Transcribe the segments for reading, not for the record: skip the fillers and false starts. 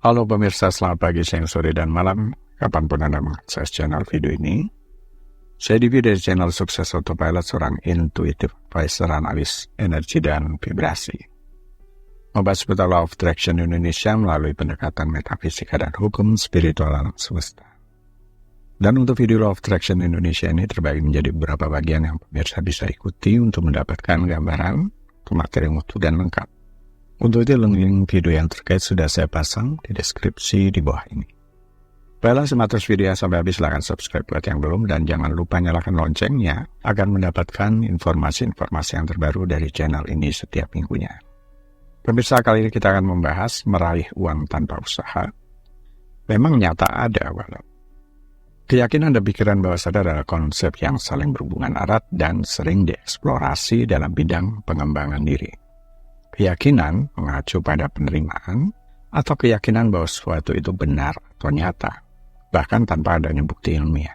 Halo pemirsa, selamat pagi, siang, sore, dan malam. Kapanpun Anda mengakses channel video ini. Saya Divi dari channel Sukses Autopilot, seorang intuitive advisor analis energi dan vibrasi. Membahas seputar Law of Attraction Indonesia melalui pendekatan metafisika dan hukum spiritual alam semesta. Dan untuk video Law of Attraction Indonesia ini terbagi menjadi beberapa bagian yang pemirsa bisa ikuti untuk mendapatkan gambaran materi yang utuh dan lengkap. Untuk itu, link video yang terkait sudah saya pasang di deskripsi di bawah ini. Baiklah, simak terus video sampai habis, silahkan subscribe buat yang belum, dan jangan lupa nyalakan loncengnya agar mendapatkan informasi-informasi yang terbaru dari channel ini setiap minggunya. Pemirsa, kali ini kita akan membahas meraih uang tanpa usaha. Memang nyata ada, walau keyakinan dan pikiran bawah sadar adalah konsep yang saling berhubungan erat dan sering dieksplorasi dalam bidang pengembangan diri. Keyakinan mengacu pada penerimaan atau keyakinan bahwa sesuatu itu benar atau nyata, bahkan tanpa adanya bukti ilmiah.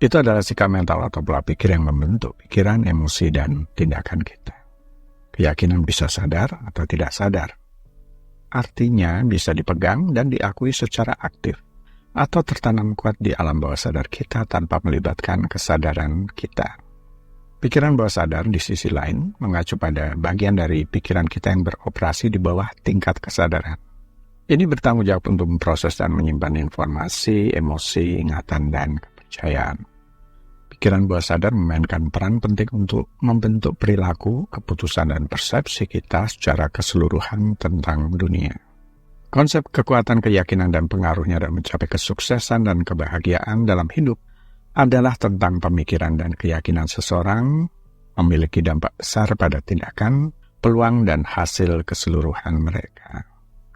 Itu adalah sikap mental atau pola pikir yang membentuk pikiran, emosi, dan tindakan kita. Keyakinan bisa sadar atau tidak sadar. Artinya bisa dipegang dan diakui secara aktif atau tertanam kuat di alam bawah sadar kita tanpa melibatkan kesadaran kita. Pikiran bawah sadar di sisi lain mengacu pada bagian dari pikiran kita yang beroperasi di bawah tingkat kesadaran. Ini bertanggung jawab untuk memproses dan menyimpan informasi, emosi, ingatan, dan kepercayaan. Pikiran bawah sadar memainkan peran penting untuk membentuk perilaku, keputusan, dan persepsi kita secara keseluruhan tentang dunia. Konsep kekuatan keyakinan dan pengaruhnya dalam mencapai kesuksesan dan kebahagiaan dalam hidup adalah tentang pemikiran dan keyakinan seseorang memiliki dampak besar pada tindakan, peluang, dan hasil keseluruhan mereka.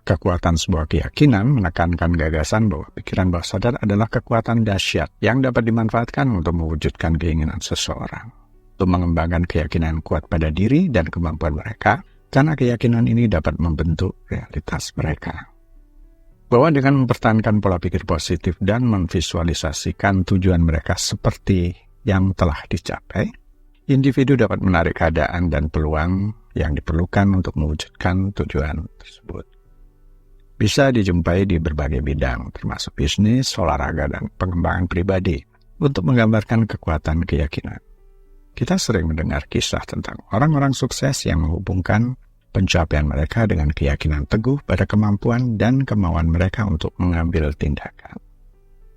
Kekuatan sebuah keyakinan menekankan gagasan bahwa pikiran bawah sadar adalah kekuatan dahsyat yang dapat dimanfaatkan untuk mewujudkan keinginan seseorang, untuk mengembangkan keyakinan kuat pada diri dan kemampuan mereka, karena keyakinan ini dapat membentuk realitas mereka. Bahwa dengan mempertahankan pola pikir positif dan memvisualisasikan tujuan mereka seperti yang telah dicapai, individu dapat menarik keadaan dan peluang yang diperlukan untuk mewujudkan tujuan tersebut. Bisa dijumpai di berbagai bidang, termasuk bisnis, olahraga, dan pengembangan pribadi, untuk menggambarkan kekuatan keyakinan. Kita sering mendengar kisah tentang orang-orang sukses yang menghubungkan pencapaian mereka dengan keyakinan teguh pada kemampuan dan kemauan mereka untuk mengambil tindakan.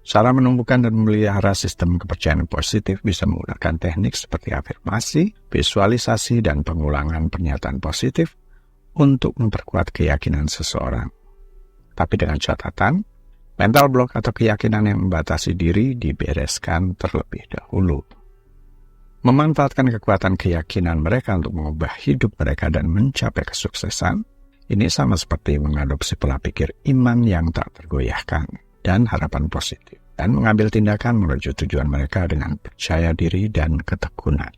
Cara menumbuhkan dan memelihara sistem kepercayaan positif bisa menggunakan teknik seperti afirmasi, visualisasi, dan pengulangan pernyataan positif untuk memperkuat keyakinan seseorang. Tapi dengan catatan, mental block atau keyakinan yang membatasi diri dibereskan terlebih dahulu. Memanfaatkan kekuatan keyakinan mereka untuk mengubah hidup mereka dan mencapai kesuksesan, ini sama seperti mengadopsi pola pikir iman yang tak tergoyahkan dan harapan positif, dan mengambil tindakan menuju tujuan mereka dengan percaya diri dan ketekunan.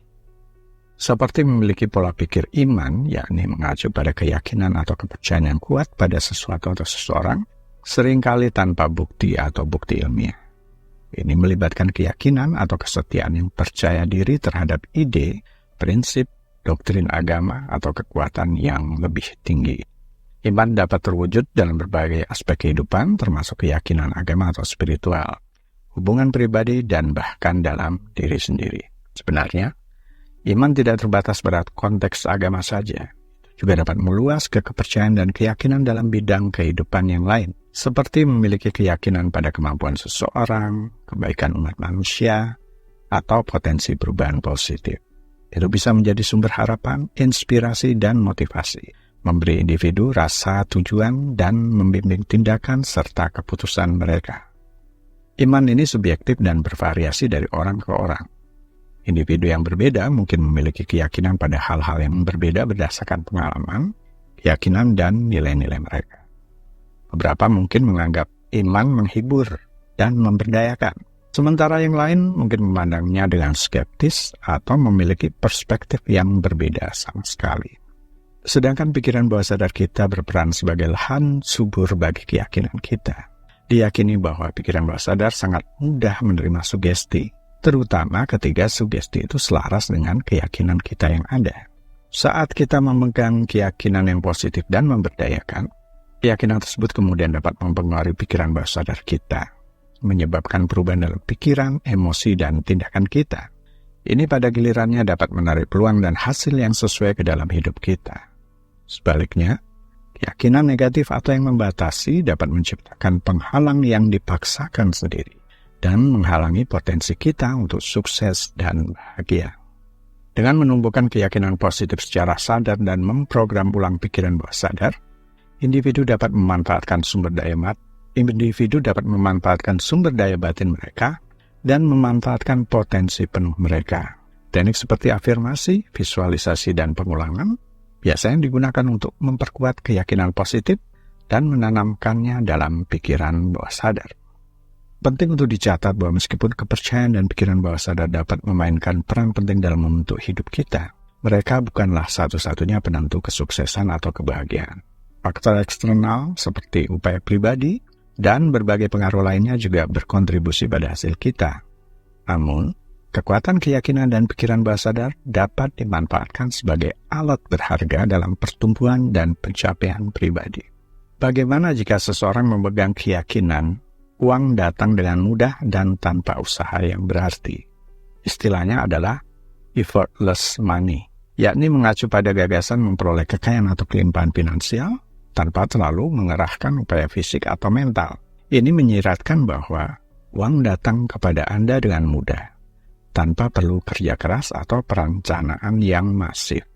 Seperti memiliki pola pikir iman, yakni mengacu pada keyakinan atau kepercayaan yang kuat pada sesuatu atau seseorang, seringkali tanpa bukti atau bukti ilmiah. Ini melibatkan keyakinan atau kesetiaan yang percaya diri terhadap ide, prinsip, doktrin agama, atau kekuatan yang lebih tinggi. Iman dapat terwujud dalam berbagai aspek kehidupan, termasuk keyakinan agama atau spiritual, hubungan pribadi, dan bahkan dalam diri sendiri. Sebenarnya, iman tidak terbatas pada konteks agama saja, juga dapat meluas ke kepercayaan dan keyakinan dalam bidang kehidupan yang lain, seperti memiliki keyakinan pada kemampuan seseorang, kebaikan umat manusia, atau potensi perubahan positif. Itu bisa menjadi sumber harapan, inspirasi, dan motivasi, memberi individu rasa tujuan dan membimbing tindakan serta keputusan mereka. Iman ini subjektif dan bervariasi dari orang ke orang. Individu yang berbeda mungkin memiliki keyakinan pada hal-hal yang berbeda berdasarkan pengalaman, keyakinan, dan nilai-nilai mereka. Beberapa mungkin menganggap iman menghibur dan memberdayakan, sementara yang lain mungkin memandangnya dengan skeptis atau memiliki perspektif yang berbeda sama sekali. Sedangkan pikiran bawah sadar kita berperan sebagai lahan subur bagi keyakinan kita. Diyakini bahwa pikiran bawah sadar sangat mudah menerima sugesti, terutama ketika sugesti itu selaras dengan keyakinan kita yang ada. Saat kita memegang keyakinan yang positif dan memberdayakan, Keyakinan tersebut kemudian dapat mempengaruhi pikiran bawah sadar kita, menyebabkan perubahan dalam pikiran, emosi, dan tindakan kita. Ini pada gilirannya dapat menarik peluang dan hasil yang sesuai ke dalam hidup kita. Sebaliknya, keyakinan negatif atau yang membatasi dapat menciptakan penghalang yang dipaksakan sendiri dan menghalangi potensi kita untuk sukses dan bahagia. Dengan menumbuhkan keyakinan positif secara sadar dan memprogram ulang pikiran bawah sadar, individu dapat memanfaatkan sumber daya batin mereka dan memanfaatkan potensi penuh mereka. Teknik seperti afirmasi, visualisasi, dan pengulangan biasanya digunakan untuk memperkuat keyakinan positif dan menanamkannya dalam pikiran bawah sadar. Penting untuk dicatat bahwa meskipun kepercayaan dan pikiran bawah sadar dapat memainkan peran penting dalam membentuk hidup kita, mereka bukanlah satu-satunya penentu kesuksesan atau kebahagiaan. Faktor eksternal seperti upaya pribadi dan berbagai pengaruh lainnya juga berkontribusi pada hasil kita. Namun, kekuatan keyakinan dan pikiran bawah sadar dapat dimanfaatkan sebagai alat berharga dalam pertumbuhan dan pencapaian pribadi. Bagaimana jika seseorang memegang keyakinan uang datang dengan mudah dan tanpa usaha yang berarti? Istilahnya adalah effortless money, yakni mengacu pada gagasan memperoleh kekayaan atau kelimpahan finansial tanpa terlalu mengerahkan upaya fisik atau mental. Ini menyiratkan bahwa uang datang kepada Anda dengan mudah, tanpa perlu kerja keras atau perencanaan yang masif.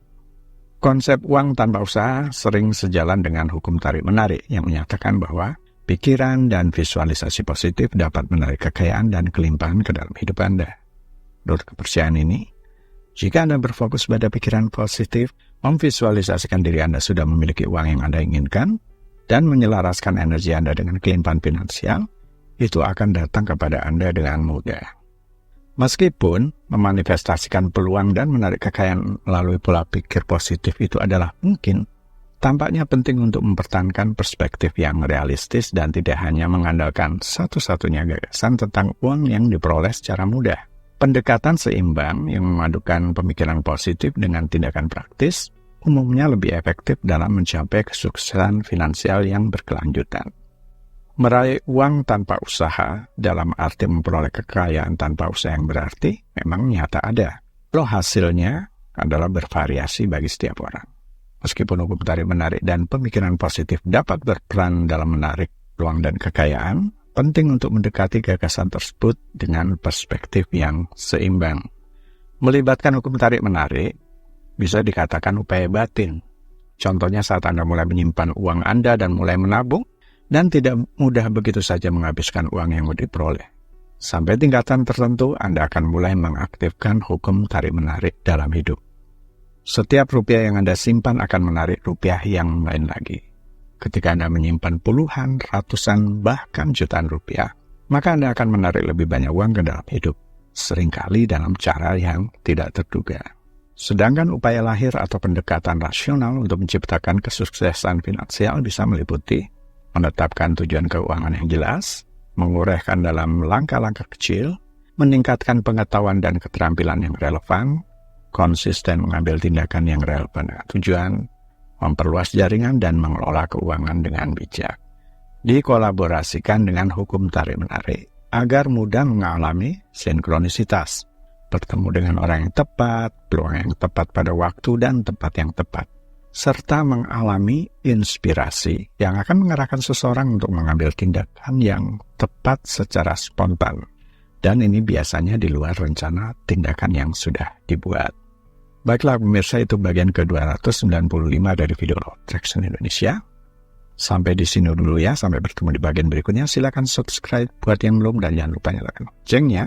Konsep uang tanpa usaha sering sejalan dengan hukum tarik-menarik yang menyatakan bahwa pikiran dan visualisasi positif dapat menarik kekayaan dan kelimpahan ke dalam hidup Anda. Menurut kepercayaan ini, jika Anda berfokus pada pikiran positif, memvisualisasikan diri Anda sudah memiliki uang yang Anda inginkan, dan menyelaraskan energi Anda dengan kelimpahan finansial, itu akan datang kepada Anda dengan mudah. Meskipun memanifestasikan peluang dan menarik kekayaan melalui pola pikir positif itu adalah mungkin, tampaknya penting untuk mempertahankan perspektif yang realistis dan tidak hanya mengandalkan satu-satunya gagasan tentang uang yang diperoleh secara mudah. Pendekatan seimbang yang memadukan pemikiran positif dengan tindakan praktis umumnya lebih efektif dalam mencapai kesuksesan finansial yang berkelanjutan. Meraih uang tanpa usaha, dalam arti memperoleh kekayaan tanpa usaha yang berarti, memang nyata ada. Loh hasilnya adalah bervariasi bagi setiap orang. Meskipun hukum tarik-menarik dan pemikiran positif dapat berperan dalam menarik peluang dan kekayaan, penting untuk mendekati gagasan tersebut dengan perspektif yang seimbang. Melibatkan hukum tarik-menarik bisa dikatakan upaya batin. Contohnya saat Anda mulai menyimpan uang Anda dan mulai menabung, dan tidak mudah begitu saja menghabiskan uang yang diperoleh. Sampai tingkatan tertentu, Anda akan mulai mengaktifkan hukum tarik-menarik dalam hidup. Setiap rupiah yang Anda simpan akan menarik rupiah yang lain lagi. Ketika Anda menyimpan puluhan, ratusan, bahkan jutaan rupiah, maka Anda akan menarik lebih banyak uang ke dalam hidup, seringkali dalam cara yang tidak terduga. Sedangkan upaya lahir atau pendekatan rasional untuk menciptakan kesuksesan finansial bisa meliputi menetapkan tujuan keuangan yang jelas, menguraikan dalam langkah-langkah kecil, meningkatkan pengetahuan dan keterampilan yang relevan, konsisten mengambil tindakan yang relevan dengan tujuan, memperluas jaringan dan mengelola keuangan dengan bijak. Dikolaborasikan dengan hukum tarik-menarik agar mudah mengalami sinkronisitas, bertemu dengan orang yang tepat, peluang yang tepat pada waktu dan tempat yang tepat, serta mengalami inspirasi yang akan mengarahkan seseorang untuk mengambil tindakan yang tepat secara spontan. Dan ini biasanya di luar rencana tindakan yang sudah dibuat. Baiklah pemirsa, itu bagian ke-295 dari video Law of Attraction Indonesia. Sampai di sini dulu ya, sampai bertemu di bagian berikutnya. Silakan subscribe buat yang belum dan jangan lupa nyalakan loncengnya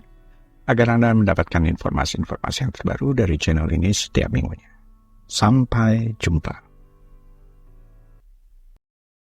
agar Anda mendapatkan informasi-informasi yang terbaru dari channel ini setiap minggunya. Sampai jumpa.